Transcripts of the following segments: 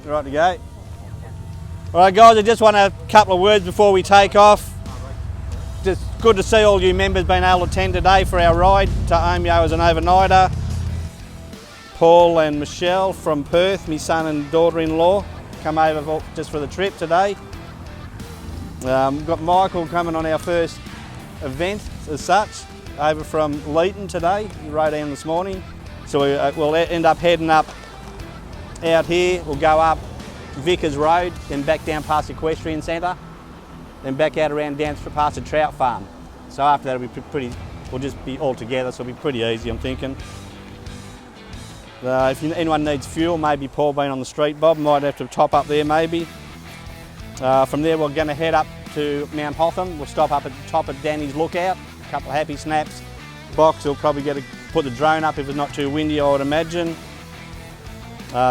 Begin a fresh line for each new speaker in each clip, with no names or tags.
Right to go. Alright guys, I just want a couple of words before we take off. Just good to see all you members being able to attend today for our ride to Omeo as an overnighter. Paul and Michelle from Perth, my son and daughter-in-law, come over just for the trip today. We've got Michael coming on our first event as such, over from Leeton today. He rode down this morning. So we'll end up heading up out here. We'll go up Vickers Road, then back down past the Equestrian Centre, then back out around down past the trout farm. So after that it'll be pretty, we'll just be all together, so it'll be pretty easy, I'm thinking. If anyone needs fuel, maybe Paul being on the street, Bob might have to top up there maybe. From there we're going to head up to Mount Hotham. We'll stop up at the top of Danny's Lookout, a couple of happy snaps. Box will probably put the drone up if it's not too windy, I would imagine.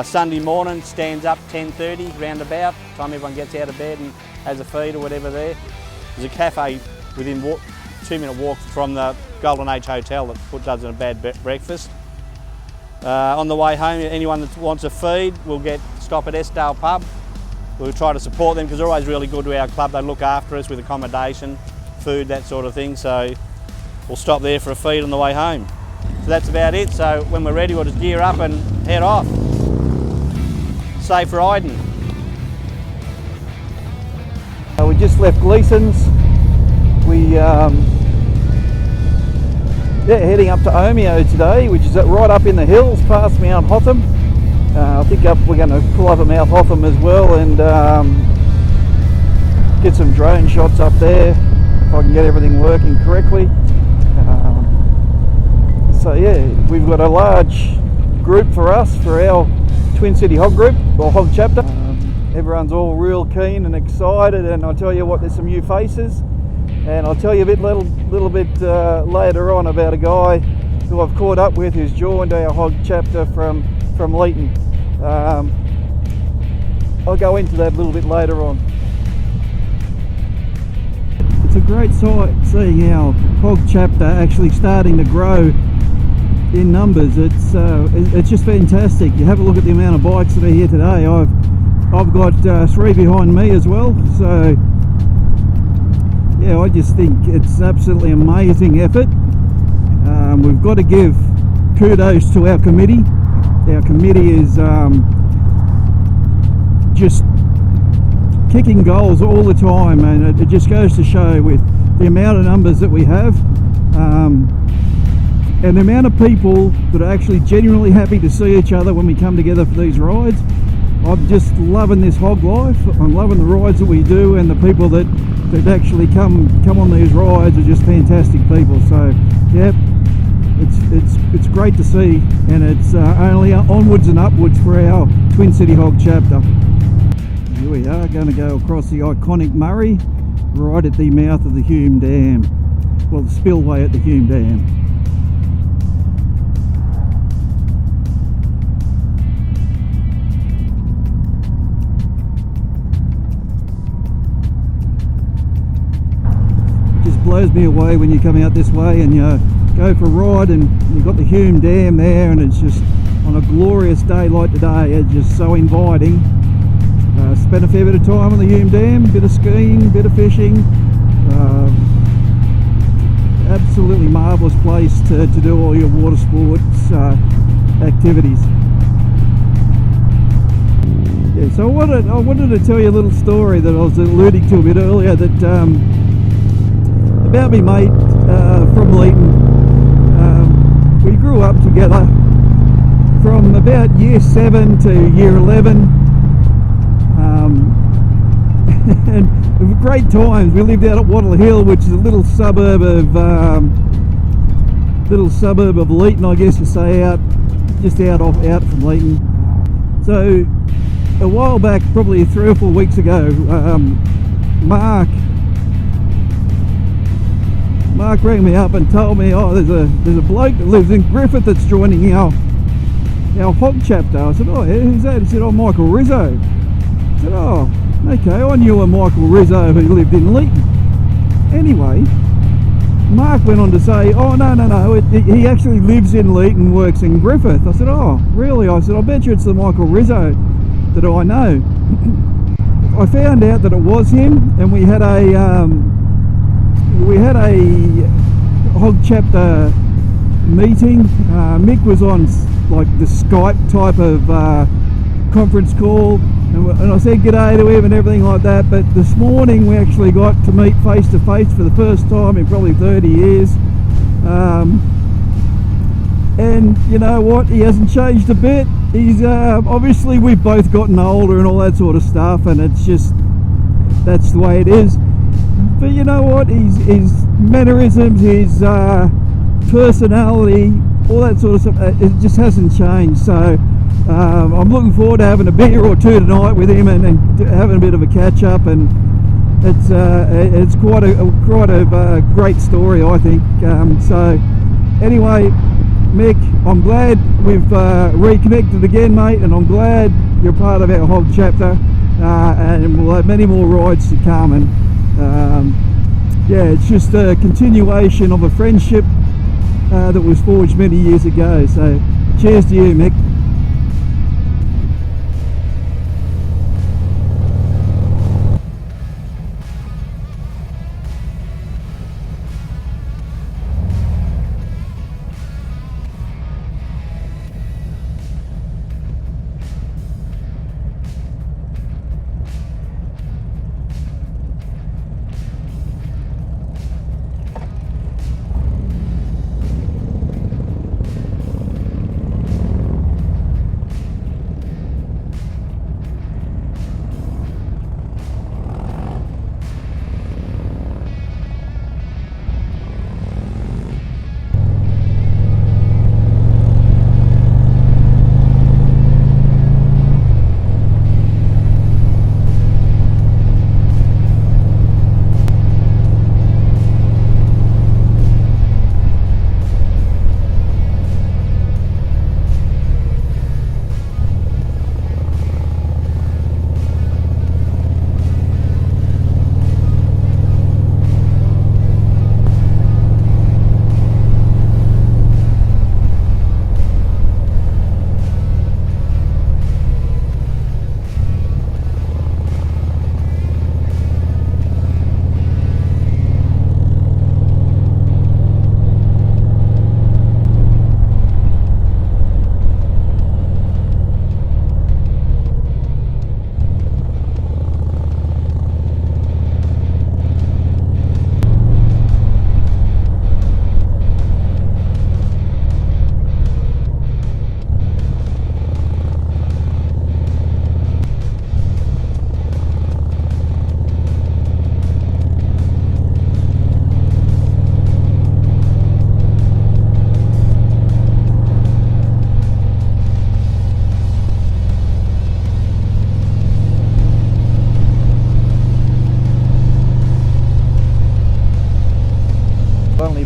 Sunday morning, stands up 10:30 roundabout, time everyone gets out of bed and has a feed or whatever there. There's a cafe within 2-minute walk from the Golden Age Hotel that does a bad breakfast. On the way home, anyone that wants a feed, we'll stop at Estdale Pub. We'll try to support them because they're always really good to our club. They look after us with accommodation, food, that sort of thing. So we'll stop there for a feed on the way home. So that's about it. So when we're ready, we'll just gear up and head off. Safe riding.
We just left Gleason's. We're heading up to Omeo today, which is right up in the hills past Mount Hotham. I think we're going to pull up at Mount Hotham as well and get some drone shots up there if I can get everything working correctly. So yeah, we've got a large group for us for our Twin City Hog Group or Hog Chapter. Everyone's all real keen and excited, and I'll tell you what, there's some new faces. And I'll tell you a little bit later on about a guy who I've caught up with who's joined our Hog Chapter from Leeton. I'll go into that a little bit later on. It's a great sight seeing our Hog Chapter actually starting to grow in numbers. It's just fantastic. You have a look at the amount of bikes that are here today. I've got 3 behind me as well. So yeah, I just think it's absolutely amazing effort. We've got to give kudos to our committee. Our committee is just kicking goals all the time, and it just goes to show with the amount of numbers that we have and the amount of people that are actually genuinely happy to see each other when we come together for these rides. I'm just loving this hog life. I'm loving the rides that we do, and the people that actually come on these rides are just fantastic people. So yeah, it's great to see, and it's only onwards and upwards for our Twin City Hog Chapter. Here we are, going to go across the iconic Murray, right at the mouth of the Hume Dam, well, the spillway at the Hume Dam. Blows me away when you come out this way and you go for a ride and you've got the Hume Dam there, and it's just on a glorious day like today, it's just so inviting. Spent a fair bit of time on the Hume Dam, bit of skiing, bit of fishing. Absolutely marvellous place to do all your water sports activities. Yeah, so I wanted to tell you a little story that I was alluding to a bit earlier, that about me mate from Leeton. We grew up together from about year 7 to year 11, and great times. We lived out at Wattle Hill, which is a little suburb of Leeton, I guess you say, out from Leeton. So a while back, probably 3 or 4 weeks ago, Mark rang me up and told me, oh, there's a bloke that lives in Griffith that's joining our Hog Chapter. I said, oh, yeah, who's that? He said, oh, Michael Rizzo. I said, oh, okay, I knew a Michael Rizzo who lived in Leeton. Anyway, Mark went on to say, oh, no, he actually lives in Leeton, works in Griffith. I said, oh, really? I said, I bet you it's the Michael Rizzo that I know. I found out that it was him, and we had a hog chapter meeting. Mick was on like the Skype type of conference call, and I said g'day to him and everything like that. But this morning we actually got to meet face to face for the first time in probably 30 years. And you know what, he hasn't changed a bit. He's obviously we've both gotten older and all that sort of stuff, and it's just, that's the way it is. But you know what, his mannerisms, his personality, all that sort of stuff, it just hasn't changed. So I'm looking forward to having a beer or two tonight with him and having a bit of a catch up, and it's quite a great story, I think. So anyway, Mick, I'm glad we've reconnected again, mate, and I'm glad you're part of our hog chapter, and we'll have many more rides to come. And yeah, it's just a continuation of a friendship that was forged many years ago. So cheers to you, Mick.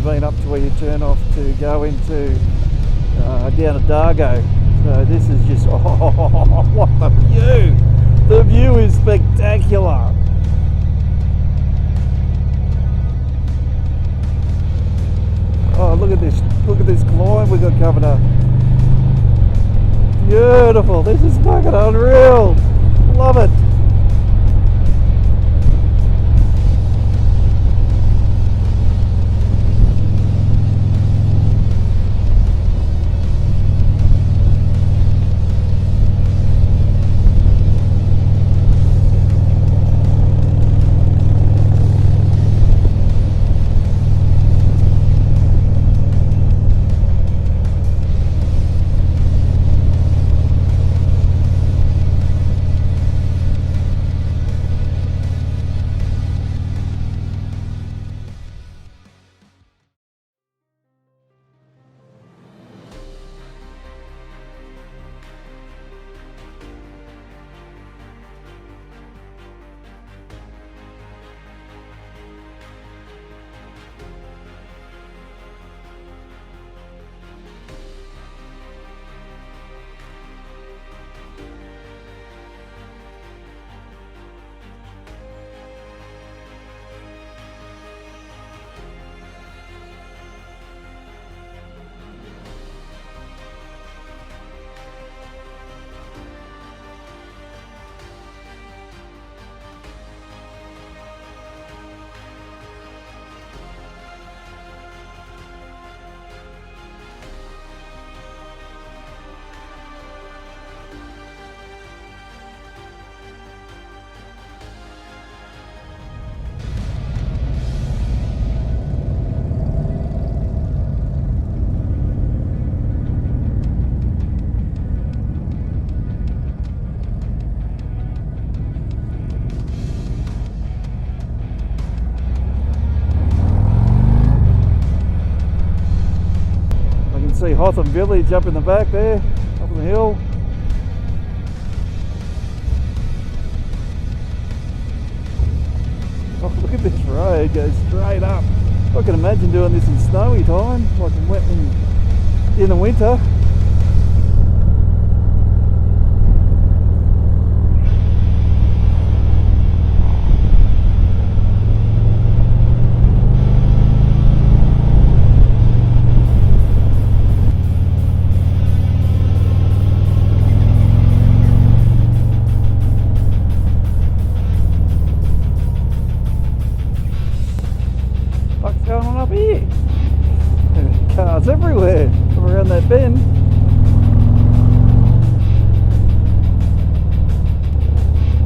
Been up to where you turn off to go into down at Dargo. So this is just, oh, what the view! The view is spectacular. Oh, look at this climb we've got coming up. Beautiful, this is fucking unreal. Love it. Hotham village up in the back there, up on the hill. Oh, look at this road, it goes straight up. I can imagine doing this in snowy time, like in the winter. What's going on up here? Cars everywhere around that bend.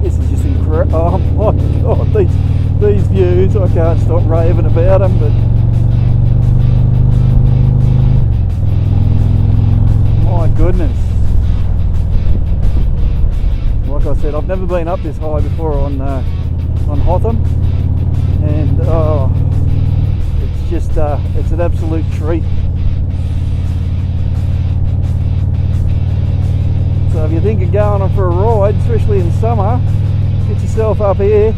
This is just incredible. Oh my god, these views, I can't stop raving about them, but my goodness. Like I said, I've never been up this high before on Hotham, and it's an absolute treat. So if you think of going on for a ride, especially in summer, get yourself up here,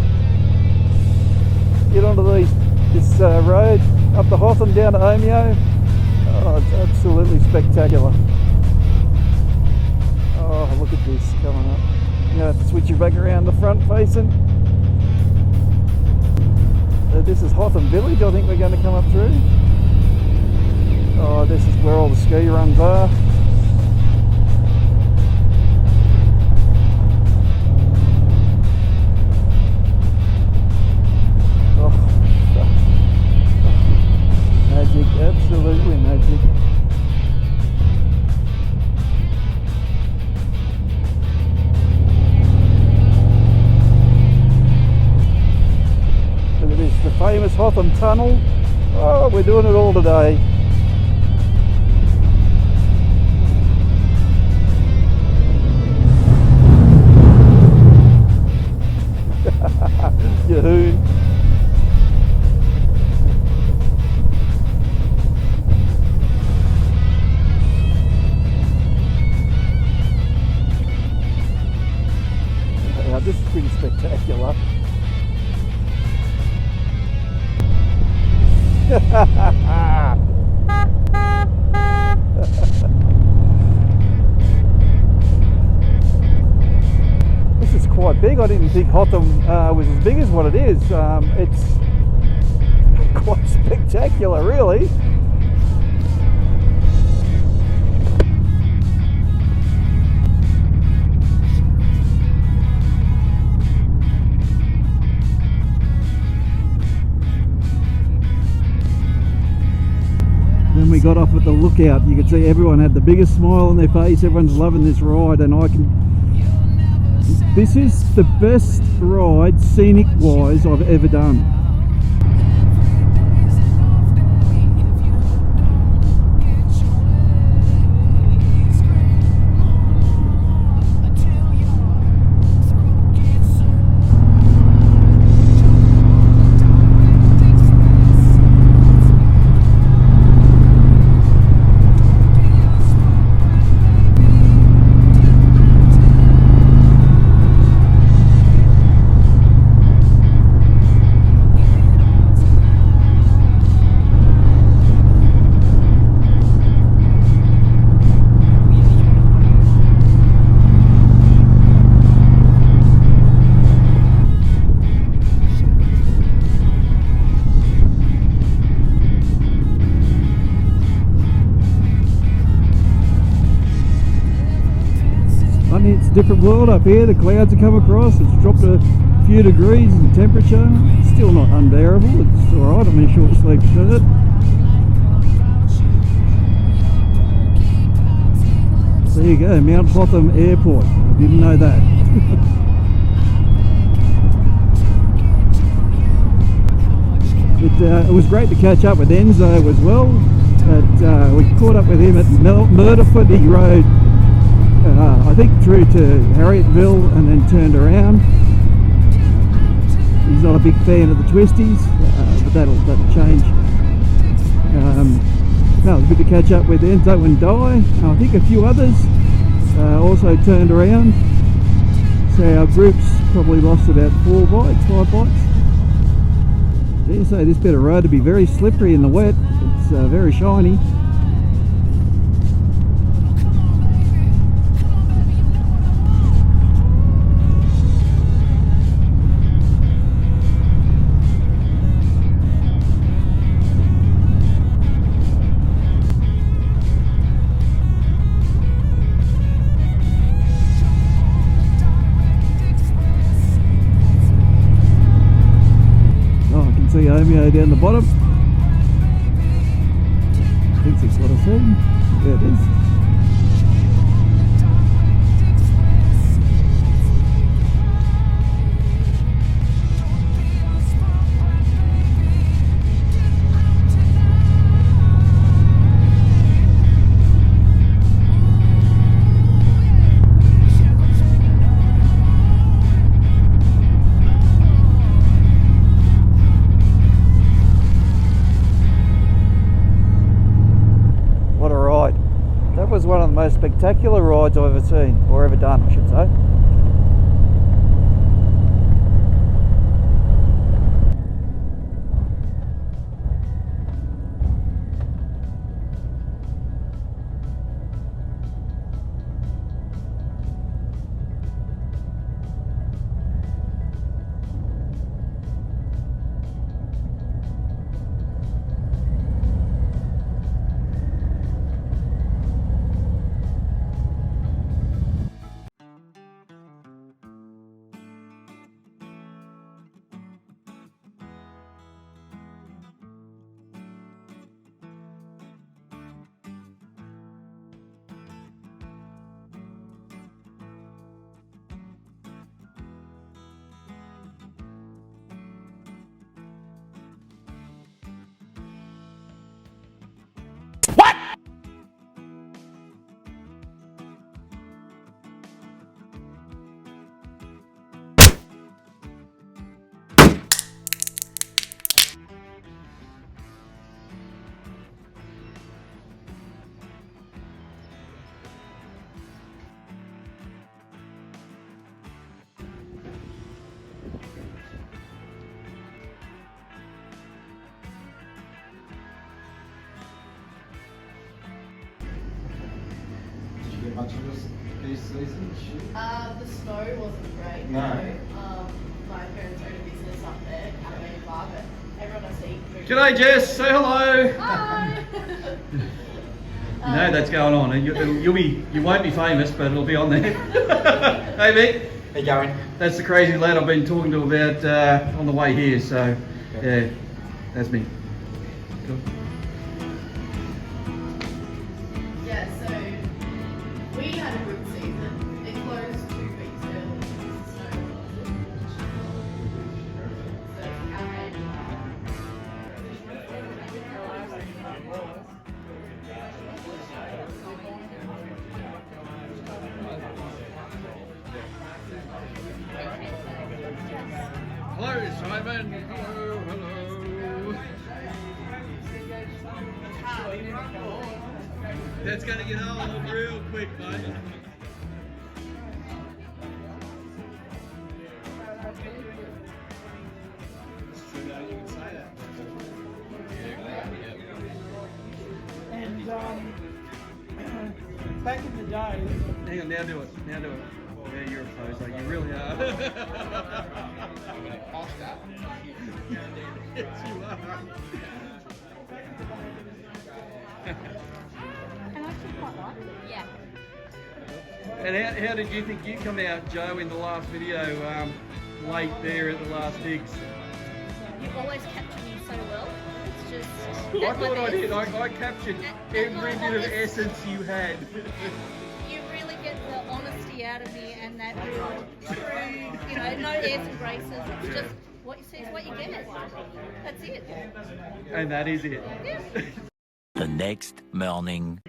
get onto this road up to Hotham down to Omeo. Oh, it's absolutely spectacular. Oh, look at this coming up. You have to switch you back around the front facing. This is Hotham village, I think we're going to come up through. Oh, this is where all the ski runs are. Oh, magic, absolutely magic. The famous Hotham tunnel. Oh, we're doing it all today. Yahoo! Yeah, this is pretty spectacular. This is quite big. I didn't think Hotham was as big as what it is. It's quite spectacular, really. When we got off at the lookout, you could see everyone had the biggest smile on their face. Everyone's loving this ride, and this is the best ride scenic wise I've ever done. It's a different world up here. The clouds have come across. It's dropped a few degrees in temperature. It's still not unbearable. It's alright. I'm in a short sleeve shirt. There you go, Mount Hotham Airport. I didn't know that. It was great to catch up with Enzo as well. We caught up with him at Murderfoot. He rode I think through to Harrietville and then turned around. He's not a big fan of the twisties, but that'll change. No, it was good to catch up with Enzo and Di. I think a few others also turned around. So our group's probably lost about 5 bites. Dare say this bit of road to be very slippery in the wet. It's very shiny. See Omeo down the bottom. Thinks it's what I see. There it is. That was one of the most spectacular rides I've ever seen, or ever done, I should say.
Much of this season?
The snow wasn't great.
No.
My parents own a business up there, Harley bar, but everyone has to eat food.
G'day Jess, say hello.
Hi.
You know that's going on. You won't be famous, but it'll be on there. Hey Vic.
How you going?
That's the crazy lad I've been talking to about on the way here. So yeah, that's me. Cool.
Yeah, so we had a good season. It closed 2 weeks early because the snow was so our head.
Hello Simon. Hello, hello. That's gonna get old real quick, mate.
And back in the day,
Hang on, now do it. Now do it. Yeah, you're a poser. You really are. Yes, you are.
Yeah.
And how did you think you come out, Joe, in the last video, late there at the last digs?
You always capture me so well. It's just.
I thought I did. I captured every bit of essence you had.
You really get the honesty out of me and that real true, no airs and graces. It's just what you see is what you get. That's it.
And that is it.
Yeah.
The next morning.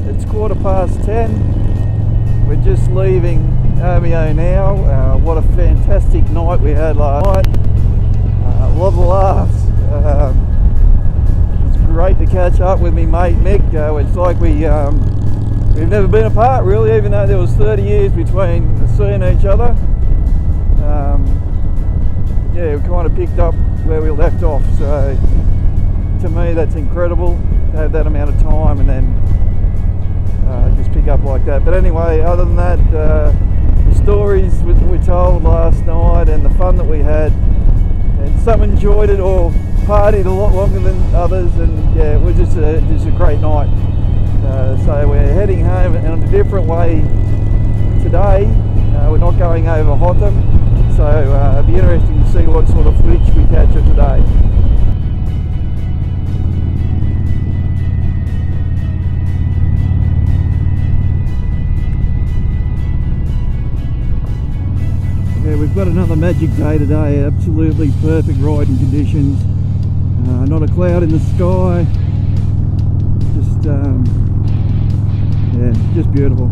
It's 10:15. We're just leaving Omeo now. What a fantastic night we had last night. A lot of laughs. It's great to catch up with me mate Mick. It's like we've never been apart really, even though there was 30 years between seeing each other. Yeah, we kind of picked up where we left off, so to me that's incredible to have that amount of time and then just pick up like that. But anyway, other than that, the stories we told last night and the fun that we had, and some enjoyed it or partied a lot longer than others, and yeah, it was just a great night. So we're heading home in a different way today. We're not going over Hotham, so it'll be interesting to see what sort of footage we capture today. Yeah, we've got another magic day today, absolutely perfect riding conditions, not a cloud in the sky, just yeah, just beautiful.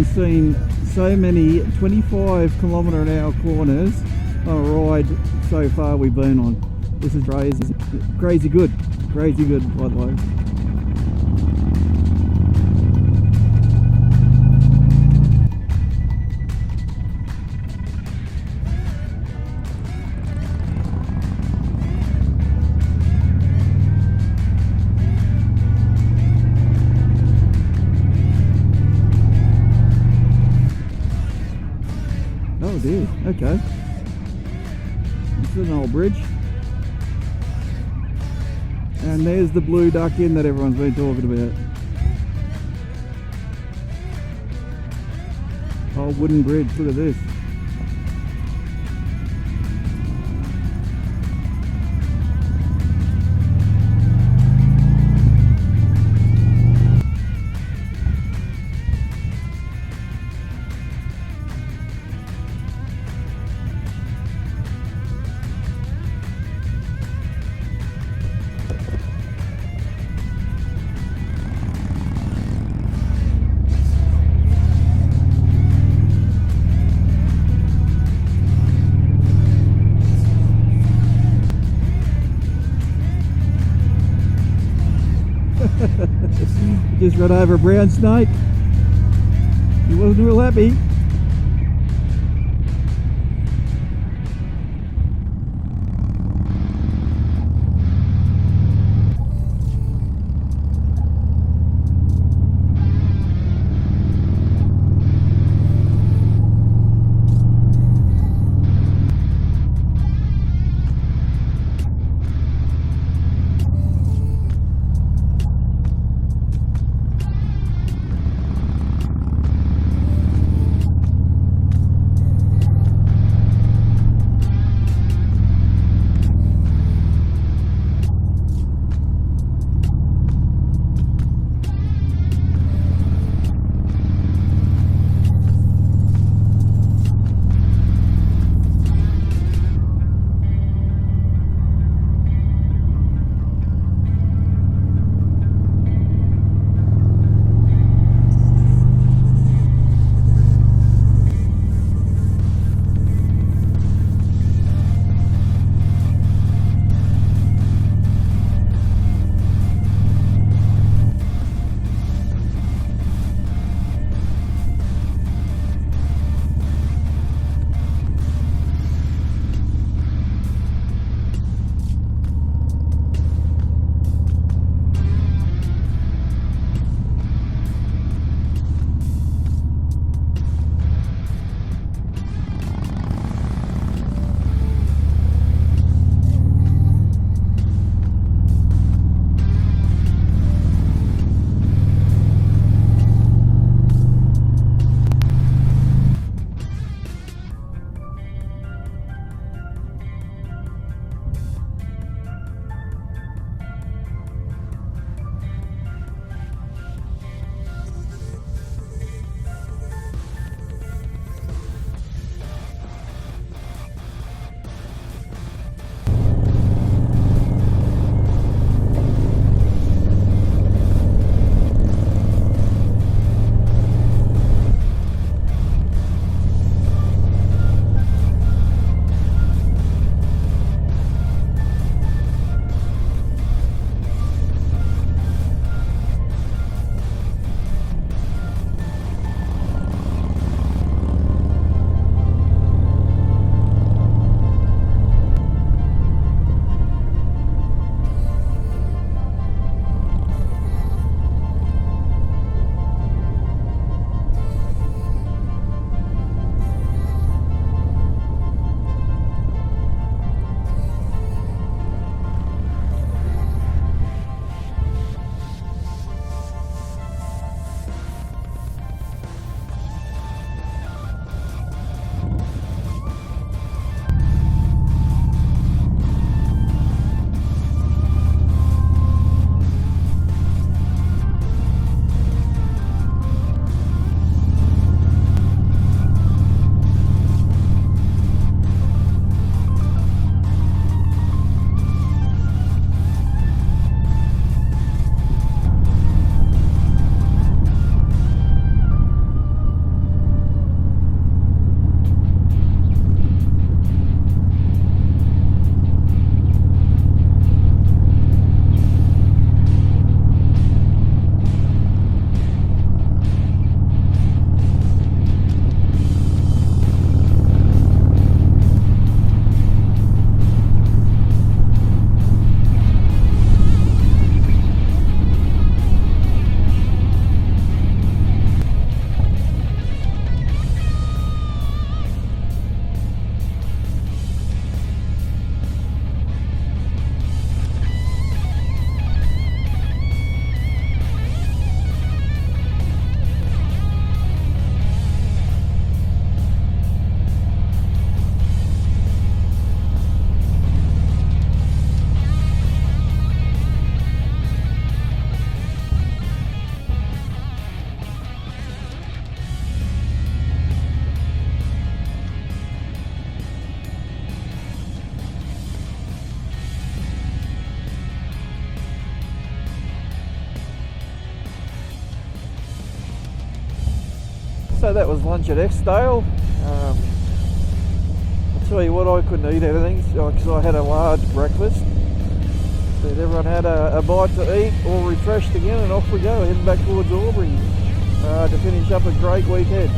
haven't seen so many 25km/h corners on a ride so far we've been on. This is crazy, crazy good by the way. Oh dear, okay. This is an old bridge. And there's the blue duck inn that everyone's been talking about. Old wooden bridge, look at this. Just run over a brown snake. He wasn't real happy. So that was lunch at Eskdale. I'll tell you what, I couldn't eat anything because I had a large breakfast. But everyone had a bite to eat, all refreshed again, and off we go, heading back towards Albury to finish up a great weekend.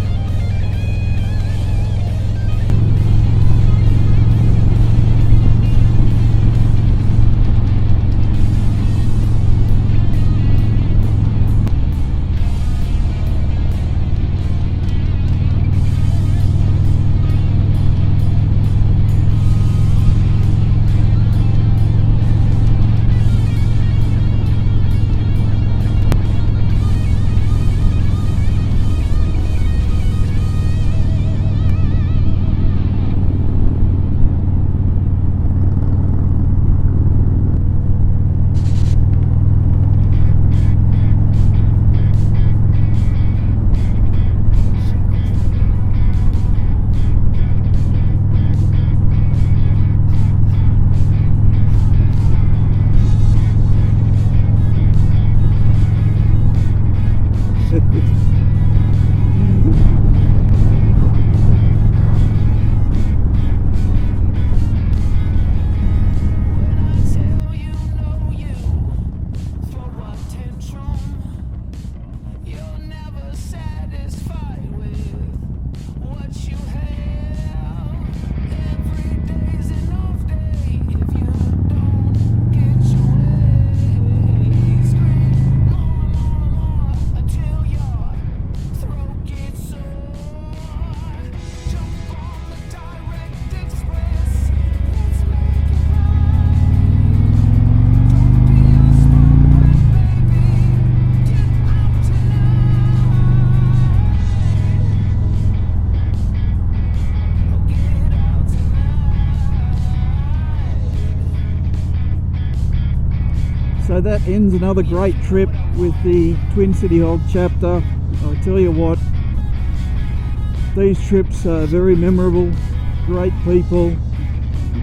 So that ends another great trip with the Twin City Hog chapter. I tell you what, these trips are very memorable, great people,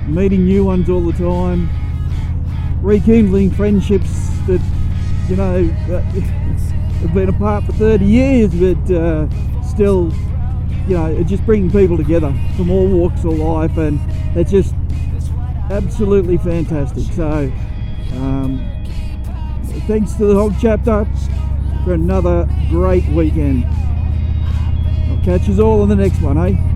meeting new ones all the time, rekindling friendships that, you know, have been apart for 30 years, but still, you know, just bringing people together from all walks of life, and it's just absolutely fantastic. So thanks to the Hog chapter for another great weekend. I'll catch you all on the next one, eh?